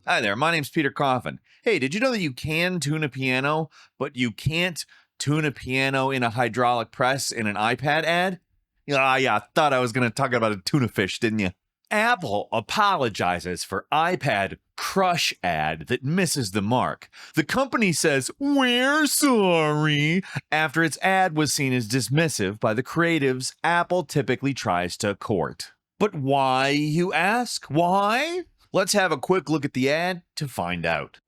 Hi there, my name's Peter Coffin. Hey, did you know that you can tune a piano, but you can't tune a piano in a hydraulic press in an iPad ad? Yeah, thought I was going to talk about a tuna fish, didn't you? Apple apologizes for iPad crush ad that misses the mark. The company says, "We're sorry," after its ad was seen as dismissive by the creatives Apple typically tries to court. But why, you ask? Why? Let's have a quick look at the ad to find out.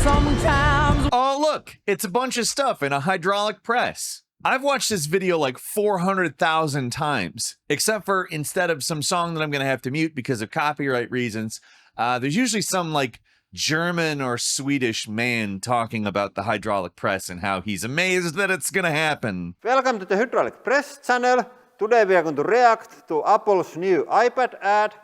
Sometimes. Oh, look, it's a bunch of stuff in a hydraulic press. I've watched this video like 400,000 times, except for instead of some song that I'm going to have to mute because of copyright reasons, there's usually some like German or Swedish man talking about the hydraulic press and how he's amazed that it's going to happen. Welcome to the Hydraulic Press channel. Today we are going to react to Apple's new iPad ad.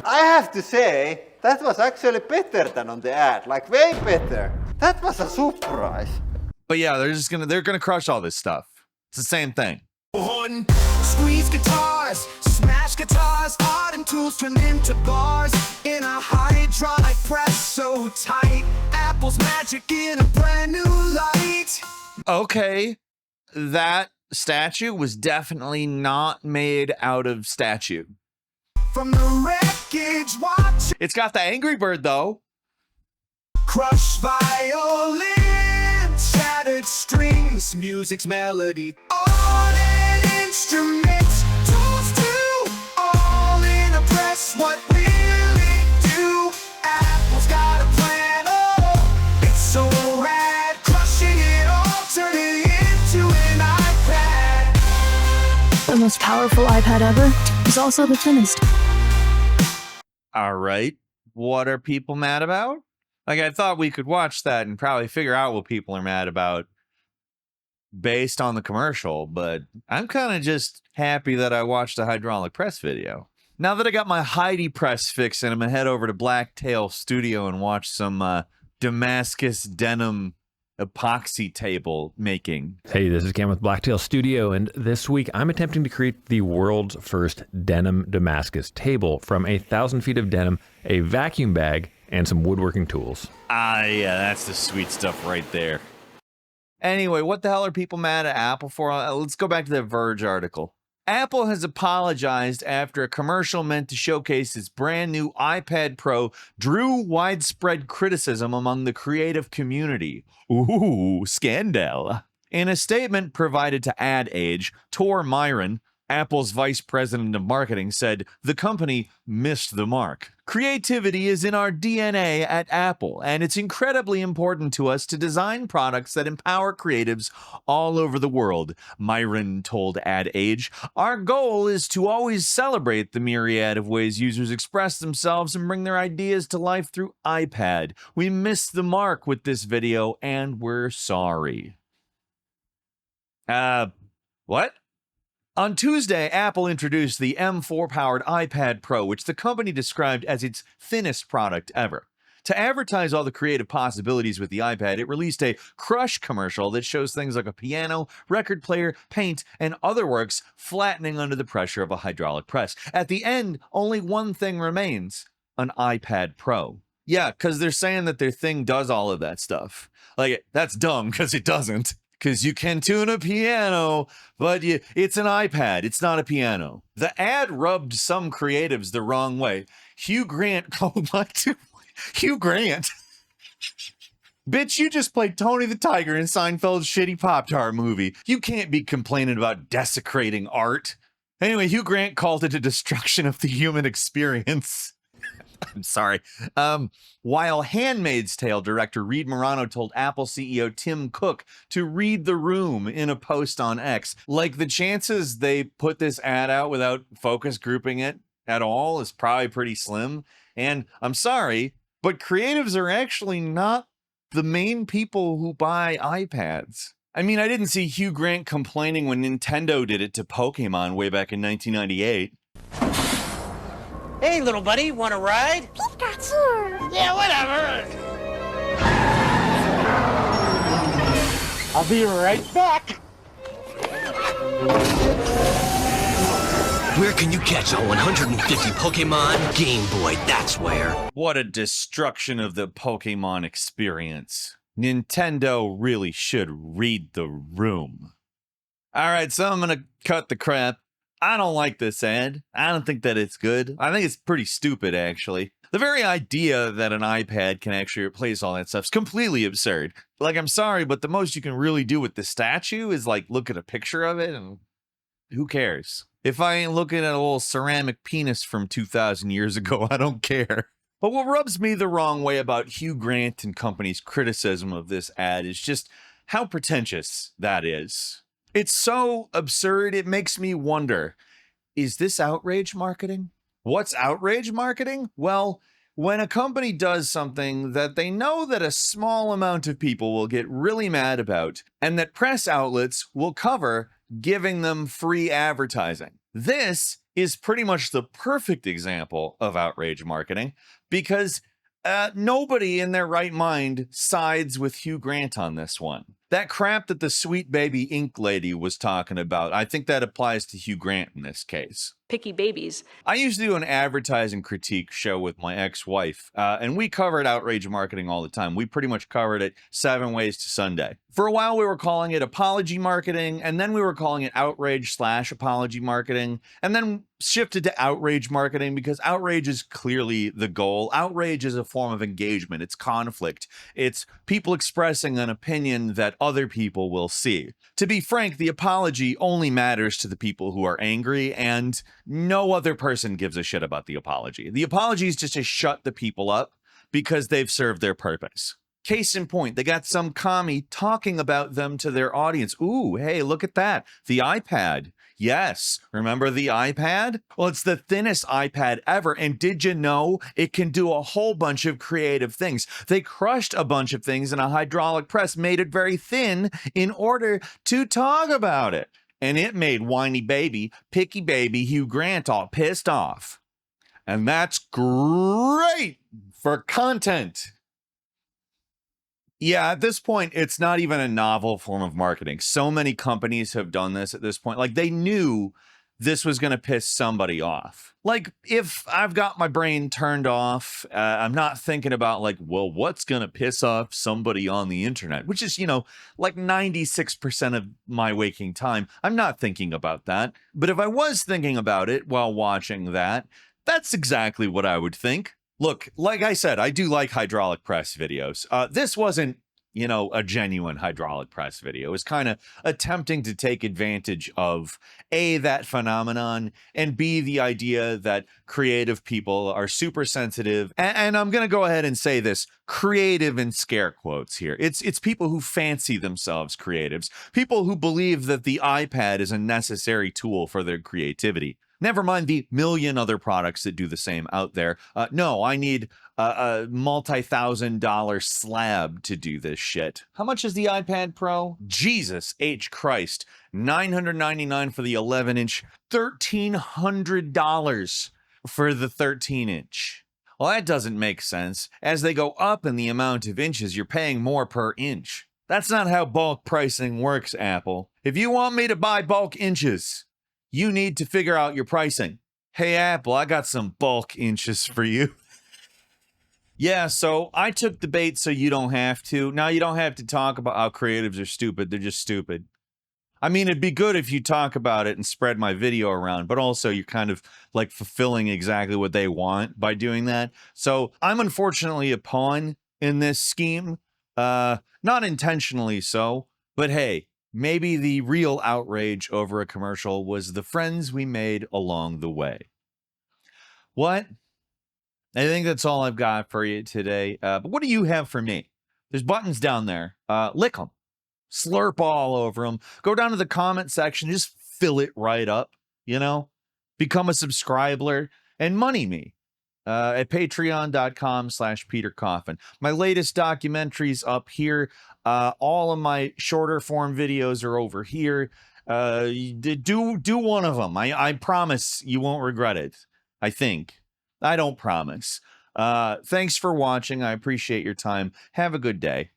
I have to say, that was actually better than on the ad, like way better. That was a surprise. But yeah, they're gonna crush all this stuff. It's the same thing. Squeeze guitars, smash guitars, art tools turn into bars in a hydraulic press so tight. Apple's magic in a brand new light. Okay, that statue was definitely not made out of statue. From the wreckage, watch It's got the Angry Bird though. crushed violin, shattered strings, music's melody. On an instrument, tools too, all in a press. What will it do? Apple's got a plan, oh, it's so rad. Crushing it all, turning it into an iPad. The most powerful iPad ever is also the thinnest. All right, what are people mad about? Like, I thought we could watch that and probably figure out what people are mad about based on the commercial, but I'm kind of just happy that I watched the hydraulic press video. Now that I got my Heidi press fix in, I'm gonna head over to Blacktail Studio and watch some Damascus denim epoxy table making. Hey, this is Cam with Blacktail Studio, and this week I'm attempting to create the world's first denim Damascus table from 1,000 feet of denim, a vacuum bag, and some woodworking tools. Ah, yeah, that's the sweet stuff right there. Anyway, what the hell are people mad at Apple for? Let's go back to the Verge article. Apple has apologized after a commercial meant to showcase its brand new iPad Pro drew widespread criticism among the creative community. Ooh, scandal. In a statement provided to Ad Age, Tor Myron, Apple's vice president of marketing, said the company missed the mark. Creativity is in our DNA at Apple, and it's incredibly important to us to design products that empower creatives all over the world, Myron told Ad Age. Our goal is to always celebrate the myriad of ways users express themselves and bring their ideas to life through iPad. We missed the mark with this video, and we're sorry. What? On Tuesday, Apple introduced the M4-powered iPad Pro, which the company described as its thinnest product ever. To advertise all the creative possibilities with the iPad, it released a Crush commercial that shows things like a piano, record player, paint, and other works flattening under the pressure of a hydraulic press. At the end, only one thing remains: an iPad Pro. Yeah, because they're saying that their thing does all of that stuff. Like, that's dumb, because it doesn't. Because you can tune a piano, but it's an iPad. It's not a piano. The ad rubbed some creatives the wrong way. Hugh Grant called Hugh Grant. Bitch, you just played Tony the Tiger in Seinfeld's shitty Pop-Tart movie. You can't be complaining about desecrating art. Anyway, Hugh Grant called it a destruction of the human experience. I'm sorry. While Handmaid's Tale director Reed Morano told Apple CEO Tim Cook to read the room in a post on X, like the chances they put this ad out without focus grouping it at all is probably pretty slim. And I'm sorry, but creatives are actually not the main people who buy iPads. I mean, I didn't see Hugh Grant complaining when Nintendo did it to Pokemon way back in 1998. Hey, little buddy, want to ride? Pikachu! Yeah, whatever. I'll be right back. Where can you catch all 150 Pokemon? Game Boy, that's where. What a destruction of the Pokemon experience. Nintendo really should read the room. Alright, so I'm gonna cut the crap. I don't like this ad. I don't think that it's good. I think it's pretty stupid, actually. The very idea that an iPad can actually replace all that stuff is completely absurd. Like, I'm sorry, but the most you can really do with the statue is, like, look at a picture of it, and who cares? If I ain't looking at a little ceramic penis from 2,000 years ago, I don't care. But what rubs me the wrong way about Hugh Grant and company's criticism of this ad is just how pretentious that is. It's so absurd, it makes me wonder, is this outrage marketing? What's outrage marketing? Well, when a company does something that they know that a small amount of people will get really mad about, and that press outlets will cover, giving them free advertising. This is pretty much the perfect example of outrage marketing, because nobody in their right mind sides with Hugh Grant on this one. That crap that the Sweet Baby Ink lady was talking about, I think that applies to Hugh Grant in this case. Picky babies. I used to do an advertising critique show with my ex-wife, and we covered outrage marketing all the time. We pretty much covered it 7 ways to Sunday. For a while, we were calling it apology marketing, and then we were calling it outrage/apology marketing, and then shifted to outrage marketing because outrage is clearly the goal. Outrage is a form of engagement. It's conflict. It's people expressing an opinion that other people will see. To be frank, the apology only matters to the people who are angry, and no other person gives a shit about the apology. The apology is just to shut the people up because they've served their purpose. Case in point, they got some commie talking about them to their audience. Ooh, hey, look at that. The iPad. Yes, remember the iPad? Well, it's the thinnest iPad ever, and did you know it can do a whole bunch of creative things? They crushed a bunch of things in a hydraulic press, made it very thin in order to talk about it. And it made whiny baby, picky baby Hugh Grant all pissed off. And that's great for content. Yeah, at this point, it's not even a novel form of marketing. So many companies have done this at this point. Like, they knew this was going to piss somebody off. Like, if I've got my brain turned off, I'm not thinking about, like, well, what's going to piss off somebody on the internet? Which is, you know, like 96% of my waking time. I'm not thinking about that. But if I was thinking about it while watching that, that's exactly what I would think. Look, like I said, I do like hydraulic press videos. This wasn't, you know, a genuine hydraulic press video. It was kind of attempting to take advantage of A, that phenomenon, and B, the idea that creative people are super sensitive. And I'm going to go ahead and say this, creative in scare quotes here. It's people who fancy themselves creatives, people who believe that the iPad is a necessary tool for their creativity. Never mind the million other products that do the same out there. No, I need a multi-$1,000 slab to do this shit. How much is the iPad Pro? Jesus H. Christ. $999 for the 11-inch, $1,300 for the 13-inch. Well, that doesn't make sense. As they go up in the amount of inches, you're paying more per inch. That's not how bulk pricing works, Apple. If you want me to buy bulk inches, you need to figure out your pricing. Hey, Apple, I got some bulk inches for you. Yeah, so I took the bait so you don't have to. Now you don't have to talk about how creatives are stupid. They're just stupid. I mean, it'd be good if you talk about it and spread my video around, but also you're kind of like fulfilling exactly what they want by doing that. So I'm unfortunately a pawn in this scheme. Not intentionally so, but hey, maybe the real outrage over a commercial was the friends we made along the way. What? I think that's all I've got for you today. But what do you have for me? There's buttons down there. Lick them. Slurp all over them. Go down to the comment section. Just fill it right up, you know? Become a subscriber and money me. At patreon.com/Peter Coffin. My latest documentary's up here. All of my shorter form videos are over here. Do one of them. I promise you won't regret it. I think. I don't promise. Thanks for watching. I appreciate your time. Have a good day.